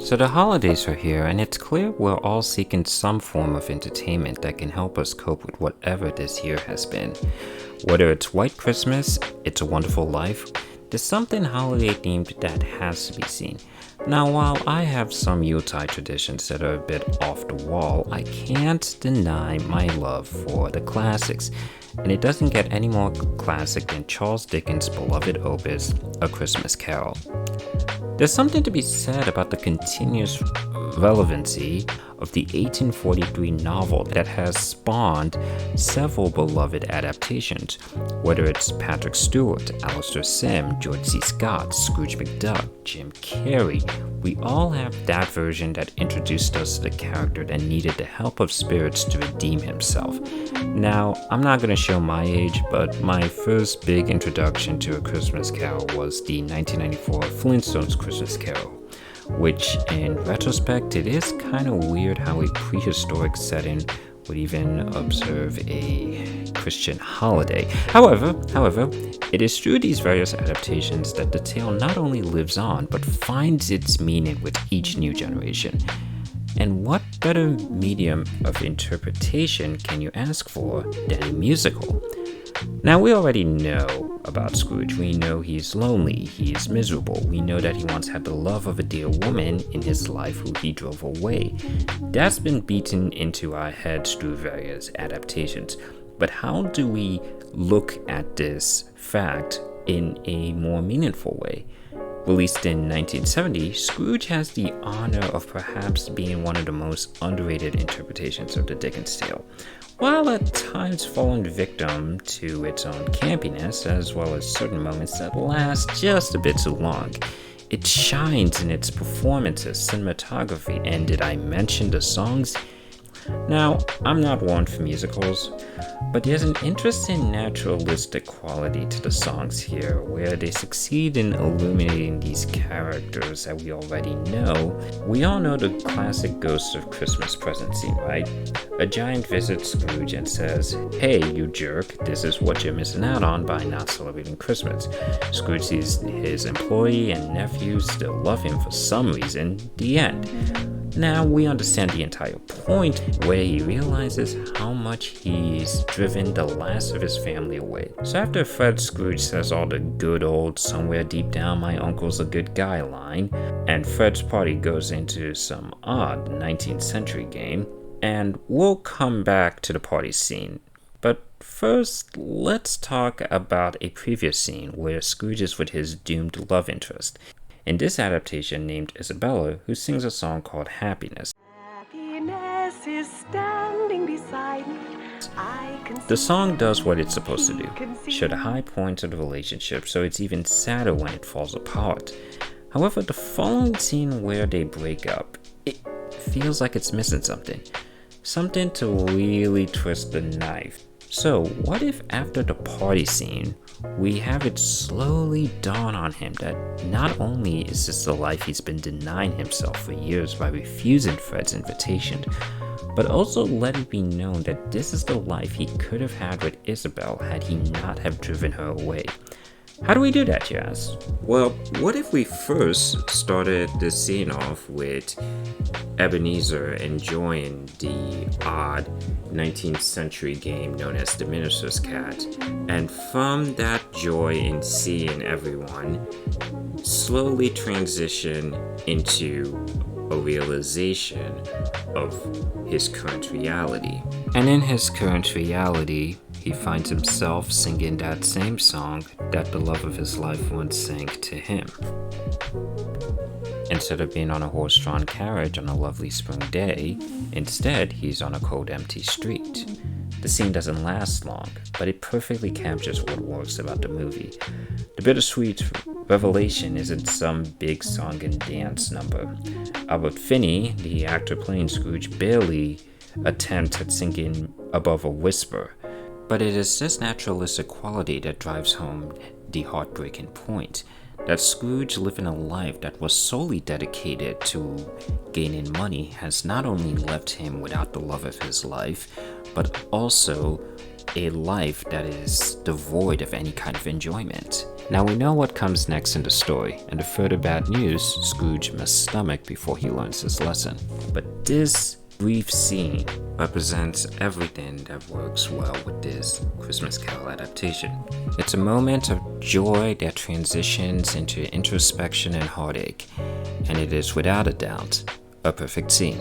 So the holidays are here, and it's clear we're all seeking some form of entertainment that can help us cope with whatever this year has been. Whether it's White Christmas, It's a Wonderful Life, there's something holiday themed that has to be seen. Now, while I have some Yuletide traditions that are a bit off the wall, I can't deny my love for the classics. And it doesn't get any more classic than Charles Dickens' beloved opus, A Christmas Carol. There's something to be said about the continuous relevancy of the 1843 novel that has spawned several beloved adaptations, whether it's Patrick Stewart, Alistair Sim, George C. Scott, Scrooge McDuck, Jim Carrey. We all have that version that introduced us to the character that needed the help of spirits to redeem himself. Now, I'm not going to show my age, but my first big introduction to A Christmas Carol was the 1994 Flintstones Christmas Carol, which in retrospect, it is kind of weird how a prehistoric setting would even observe a Christian holiday. However, it is through these various adaptations that the tale not only lives on, but finds its meaning with each new generation. And what better medium of interpretation can you ask for than a musical? Now, we already know about Scrooge. We know he's lonely, he's miserable. We know that he once had the love of a dear woman in his life who he drove away. That's been beaten into our heads through various adaptations. But how do we look at this fact in a more meaningful way? Released in 1970, Scrooge has the honor of perhaps being one of the most underrated interpretations of the Dickens tale. While at times falling victim to its own campiness, as well as certain moments that last just a bit too long, it shines in its performances, cinematography, and did I mention the songs? Now, I'm not one for musicals, but there's an interesting naturalistic quality to the songs here, where they succeed in illuminating these characters that we already know. We all know the classic Ghost of Christmas Present scene, right? A giant visits Scrooge and says, "Hey, you jerk, this is what you're missing out on by not celebrating Christmas." Scrooge sees his employee and nephew still love him for some reason. The end. Now we understand the entire point, where he realizes how much he's driven the last of his family away. So after Fred, Scrooge says all the good old "somewhere deep down my uncle's a good guy" line, and Fred's party goes into some odd 19th century game, and we'll come back to the party scene. But first, let's talk about a previous scene where Scrooge is with his doomed love interest. In this adaptation named Isabella, who sings a song called Happiness. Happiness is standing beside me. The song does what it's supposed to do, show the high points of the relationship, so it's even sadder when it falls apart. However, the following scene where they break up, it feels like it's missing something to really twist the knife. So what if after the party scene, we have it slowly dawn on him that not only is this the life he's been denying himself for years by refusing Fred's invitation, but also let it be known that this is the life he could have had with Isabel had he not have driven her away. How do we do that, you ask? Well, what if we first started the scene off with Ebenezer enjoying the odd 19th century game known as the Minister's Cat, and from that joy in seeing everyone, slowly transition into a realization of his current reality. And in his current reality, he finds himself singing that same song that the love of his life once sang to him. Instead of being on a horse-drawn carriage on a lovely spring day, instead he's on a cold, empty street. The scene doesn't last long, but it perfectly captures what works about the movie. The bittersweet revelation isn't some big song and dance number. Albert Finney, the actor playing Scrooge, barely attempts at singing above a whisper. But it is this naturalistic quality that drives home the heartbreaking point, that Scrooge living a life that was solely dedicated to gaining money has not only left him without the love of his life, but also a life that is devoid of any kind of enjoyment. Now we know what comes next in the story, and the further bad news Scrooge must stomach before he learns his lesson. But this brief scene represents everything that works well with this Christmas Carol adaptation. It's a moment of joy that transitions into introspection and heartache, and it is without a doubt a perfect scene.